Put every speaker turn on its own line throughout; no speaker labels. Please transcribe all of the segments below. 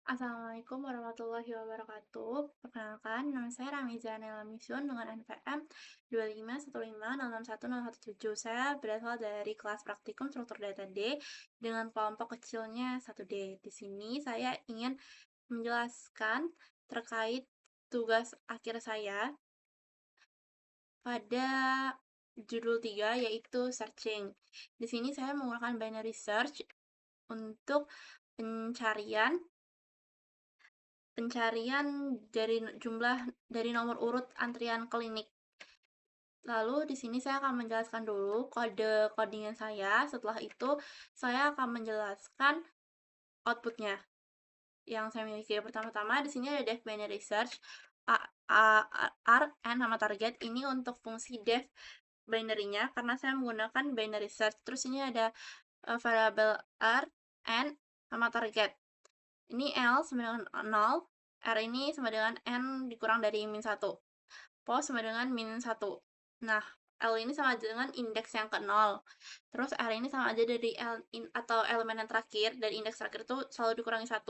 Assalamualaikum warahmatullahi wabarakatuh. Perkenalkan, nama saya Ramiza Nela Misun dengan NPM 251506107. Saya berasal dari kelas praktikum struktur data D dengan kelompok kecilnya 1D. Di sini saya ingin menjelaskan terkait tugas akhir saya pada judul 3 yaitu searching. Di sini saya menggunakan binary search untuk pencarian pencarian dari nomor urut antrian klinik. Lalu di sini saya akan menjelaskan dulu kode codingan saya. Setelah itu saya akan menjelaskan outputnya yang saya miliki. Pertama-tama di sini ada def binary search, R, N sama target. Ini untuk fungsi def binary-nya karena saya menggunakan binary search. Terus ini ada variabel R, N sama target. Ini L sama dengan 0, R ini sama dengan N dikurang dari min 1. Pos sama dengan min 1. Nah, L ini sama aja dengan indeks yang ke 0. Terus R ini sama aja dari atau elemen yang terakhir, dari indeks terakhir itu selalu dikurangi 1.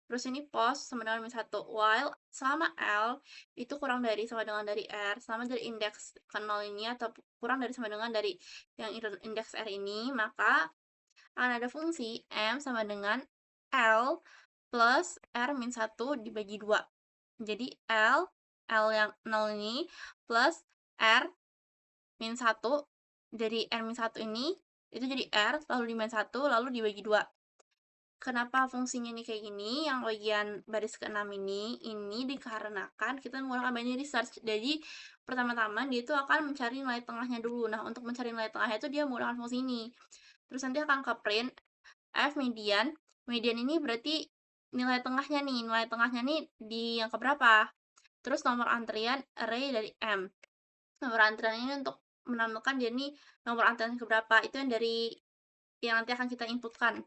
Terus ini pos sama dengan min 1. While selama L itu kurang dari sama dengan dari R, sama dari indeks ke 0 ini atau kurang dari sama dengan dari yang indeks R ini, maka akan ada fungsi M sama dengan L plus R min 1 dibagi 2. Jadi L yang 0 ini plus R min 1 dari R min 1 ini, itu jadi R, lalu di min 1, lalu dibagi 2. Kenapa fungsinya ini kayak gini? Yang bagian baris ke-6 ini dikarenakan kita menggunakan binary search. Jadi, pertama-tama dia itu akan mencari nilai tengahnya dulu. Nah, untuk mencari nilai tengahnya itu dia menggunakan fungsi ini. Terus nanti akan ke print F median. Median ini berarti nilai tengahnya nih. Nilai tengahnya nih di yang keberapa? Terus nomor antrian array dari M. Nomor antrian ini untuk menambahkan dia nih nomor antrian keberapa. Itu yang dari yang nanti akan kita inputkan.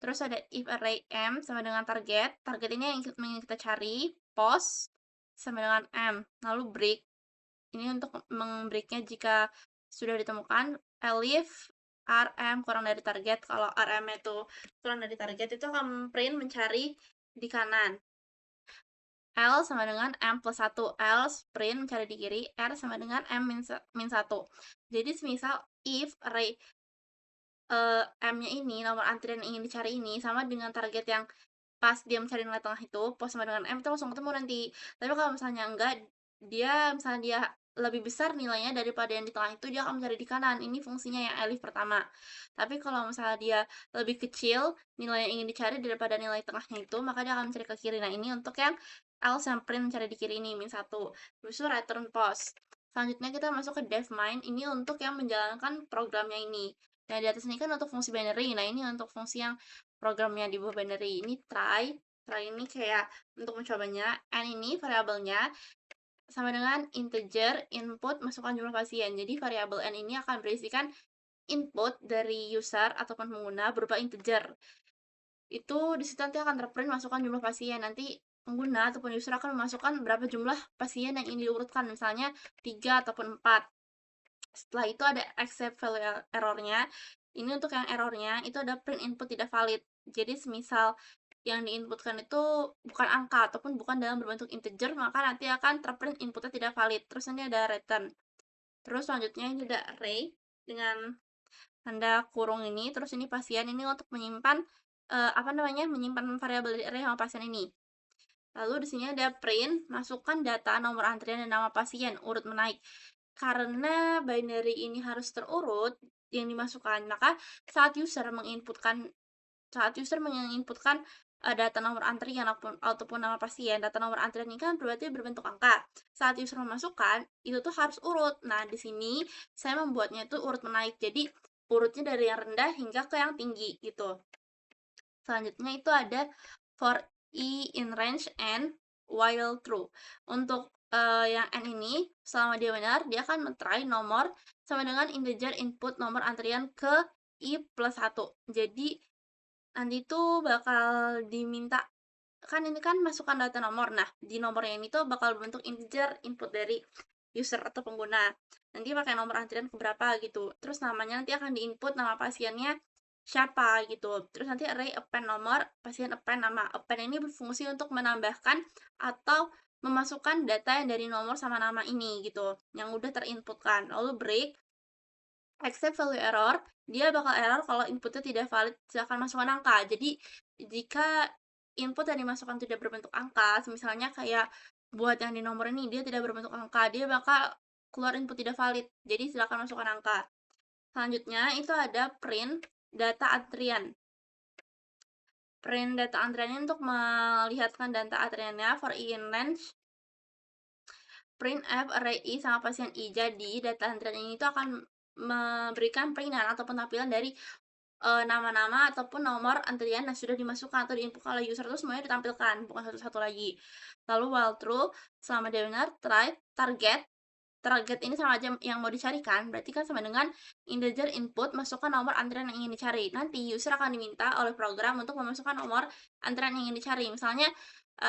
Terus ada if array M sama dengan target. Target ini yang ingin kita cari. Pos sama dengan M. Lalu break. Ini untuk membreaknya jika sudah ditemukan. Elif RM kurang dari target. Kalau RM itu kurang dari target, itu akan print mencari di kanan. L sama dengan M plus 1. L print mencari di kiri. R sama dengan M min 1. Jadi semisal if array M-nya ini, nomor antrian yang ingin dicari ini, sama dengan target yang pas dia mencari nilai tengah itu, pos sama dengan M, itu langsung ketemu nanti. Tapi kalau misalnya enggak, misalnya dia lebih besar nilainya daripada yang di tengah itu, dia akan mencari di kanan. Ini fungsinya yang elif pertama. Tapi kalau misalnya dia lebih kecil nilai yang ingin dicari daripada nilai tengahnya itu, maka dia akan mencari ke kiri. Nah, ini untuk yang L print mencari di kiri ini, min 1. Habis itu return post. Selanjutnya kita masuk ke def main. Ini untuk yang menjalankan programnya ini. Nah, di atas ini kan untuk fungsi binary. Nah, ini untuk fungsi yang programnya di bawah binary. Ini try ini kayak untuk mencobanya. N ini variabelnya sama dengan integer input masukkan jumlah pasien. Jadi variabel n ini akan berisikan input dari user ataupun pengguna berupa integer. Itu di situ nanti akan terprint masukkan jumlah pasien. Nanti pengguna ataupun user akan memasukkan berapa jumlah pasien yang ingin diurutkan, misalnya 3 ataupun 4. Setelah itu ada accept value errornya. Ini untuk yang errornya itu ada print input tidak valid. Jadi semisal yang diinputkan itu bukan angka ataupun bukan dalam berbentuk integer, maka nanti akan terprint inputnya tidak valid. Terus ini ada return. Terus selanjutnya ini ada array dengan tanda kurung ini. Terus ini pasien, ini untuk menyimpan menyimpan variabel dari array sama pasien ini. Lalu di sini ada print, masukkan data nomor antrian dan nama pasien, urut menaik. Karena binary ini harus terurut yang dimasukkan, maka saat user menginputkan data nomor antrian ataupun nama pasien, data nomor antrian ini kan berarti berbentuk angka. Saat user memasukkan, itu tuh harus urut. Nah, di sini saya membuatnya itu urut menaik. Jadi, urutnya dari yang rendah hingga ke yang tinggi gitu. Selanjutnya itu ada for i in range and while true. Untuk yang n ini, selama dia benar, dia akan men-try nomor sama dengan integer input nomor antrian ke i plus 1. Jadi, nanti itu bakal diminta, kan ini kan masukkan data nomor. Nah, di nomornya ini tuh bakal berbentuk integer input dari user atau pengguna. Nanti pakai nomor antrian keberapa gitu. Terus namanya nanti akan diinput nama pasiennya siapa gitu. Terus nanti array append nomor, pasien append nama. Append ini berfungsi untuk menambahkan atau memasukkan data yang dari nomor sama nama ini gitu, yang udah terinputkan. Lalu break, accept value error, dia bakal error kalau inputnya tidak valid, silakan masukkan angka. Jadi jika input yang dimasukkan tidak berbentuk angka, misalnya kayak buat yang di nomor ini dia tidak berbentuk angka, dia bakal keluar input tidak valid. Jadi silakan masukkan angka. Selanjutnya itu ada print data antrian. Print data antrian ini untuk melihatkan data antriannya for in range print f array i sama pasien i. Jadi data antrian ini itu akan memberikan printan atau penampilan dari nama-nama ataupun nomor antrian yang sudah dimasukkan atau diinput oleh user itu semuanya ditampilkan, bukan satu-satu lagi. Lalu while true, selama dia benar, try, target ini sama aja yang mau dicarikan, berarti kan sama dengan integer input, masukkan nomor antrian yang ingin dicari. Nanti user akan diminta oleh program untuk memasukkan nomor antrian yang ingin dicari. Misalnya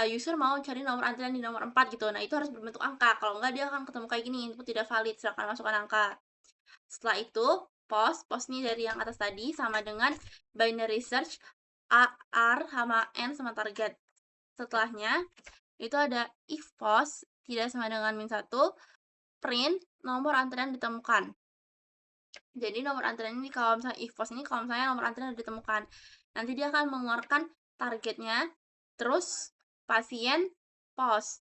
user mau cari nomor antrian di nomor 4 gitu, nah itu harus berbentuk angka, kalau enggak dia akan ketemu kayak gini, input tidak valid, silakan masukkan angka. Setelah itu, post ini dari yang atas tadi sama dengan binary search r sama n sama target. Setelahnya, itu ada if post tidak sama dengan -1, print nomor antrian ditemukan. Jadi nomor antrian ini kalau misalnya if post ini kalau misalnya nomor antrian ditemukan, nanti dia akan mengeluarkan targetnya, terus pasien post.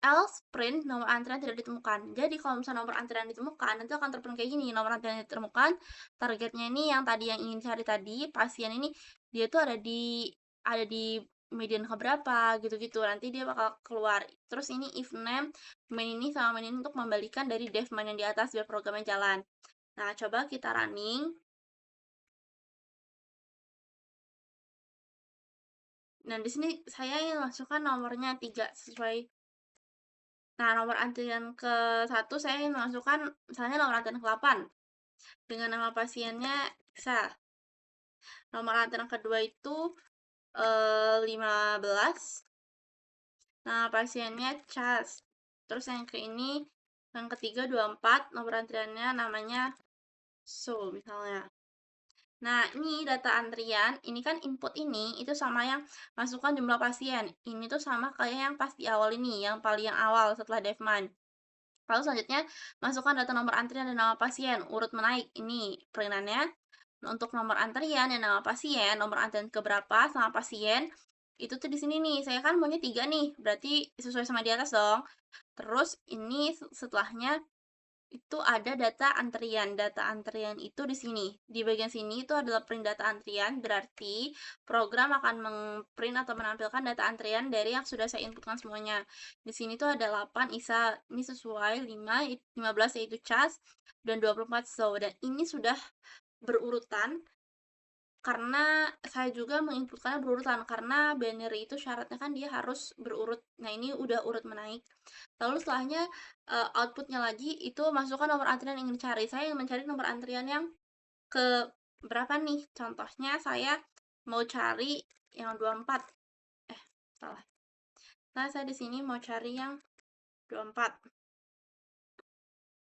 Else print nomor antrian tidak ditemukan. Jadi kalau misalnya nomor antrian ditemukan, nanti akan terprint kayak gini, nomor antrian ditemukan, targetnya ini yang tadi yang ingin cari tadi, pasien ini dia tuh ada di median keberapa gitu-gitu. Nanti dia bakal keluar. Terus ini if name main ini sama main ini untuk membalikan dari dev main yang di atas biar programnya jalan. Nah, coba kita running. Nah, di sini saya ingin masukkan nomornya 3 sesuai. Nah, nomor antrian ke-1 saya ingin masukkan misalnya nomor antrian ke-8 dengan nama pasiennya Isa. Nomor antrian kedua itu 15. Nama pasiennya Chas. Terus yang yang ketiga 24, nomor antriannya namanya So misalnya. Nah, ini data antrian, ini kan input ini itu sama yang masukkan jumlah pasien. Ini tuh sama kayak yang pas di awal ini, yang paling awal setelah devman. Lalu selanjutnya, masukkan data nomor antrian dan nama pasien, urut menaik. Ini perintannya. Untuk nomor antrian dan nama pasien, nomor antrian keberapa sama pasien, itu tuh di sini nih. Saya kan maunya 3 nih, berarti sesuai sama di atas dong. Terus ini setelahnya itu ada data antrian. Data antrian itu di sini. Di bagian sini itu adalah print data antrian, berarti program akan mengprint atau menampilkan data antrian dari yang sudah saya inputkan semuanya. Di sini tuh ada 8 ISA, ini sesuai 15 yaitu CHAS, dan 24 SO. Dan ini sudah berurutan karena saya juga menginputkannya berurutan karena binary itu syaratnya kan dia harus berurut. Nah, ini udah urut menaik. Lalu setelahnya outputnya lagi itu masukkan nomor antrian yang ingin dicari. Saya ingin mencari nomor antrian yang ke berapa nih? Contohnya saya mau cari yang 24. Salah. Nah, saya di sini mau cari yang 24.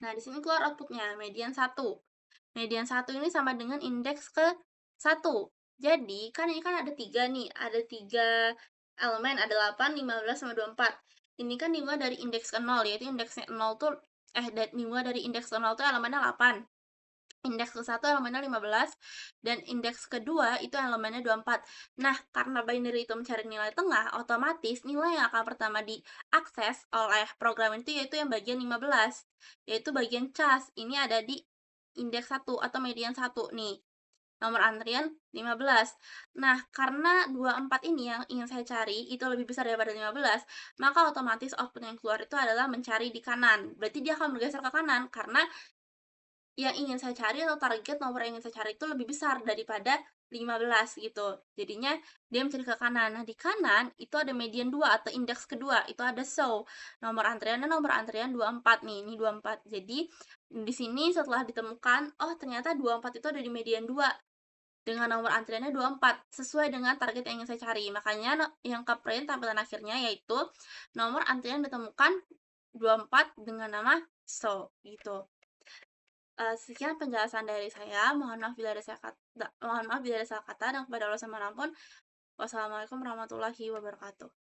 Nah, di sini keluar outputnya median 1. Median 1 ini sama dengan indeks ke 1. Jadi, kan ini kan ada 3 nih, ada 3 elemen, ada 8, 15, sama 24. Ini kan dimulai dari indeks ke 0, yaitu indeksnya 0 tuh, dimulai dari indeks ke 0 tuh elemennya 8. Indeks ke-1 elemennya 15, dan indeks kedua itu elemennya 24. Nah, karena binary itu mencari nilai tengah, otomatis nilai yang akan pertama diakses oleh program itu yaitu yang bagian 15, yaitu bagian cas. Ini ada di indeks 1 atau median 1 nih. Nomor antrian 15. Nah, karena 24 ini yang ingin saya cari itu lebih besar daripada 15, maka otomatis output yang keluar itu adalah mencari di kanan. Berarti dia akan bergeser ke kanan karena yang ingin saya cari atau target nomor yang ingin saya cari itu lebih besar daripada 15 gitu. Jadinya dia mencari ke kanan. Nah, di kanan itu ada median 2 atau indeks kedua, itu ada show. Nomor antriannya nomor antrian 24 nih, ini 24. Jadi di sini setelah ditemukan, oh ternyata 24 itu ada di median 2 dengan nomor antriannya 24 sesuai dengan target yang ingin saya cari. Makanya yang ke print tampilan akhirnya yaitu nomor antrian ditemukan 24 dengan nama so gitu. Sekian penjelasan dari saya, mohon maaf bila ada salah kata dan kepada Allah Subhanahu wa taala. Wassalamualaikum warahmatullahi wabarakatuh.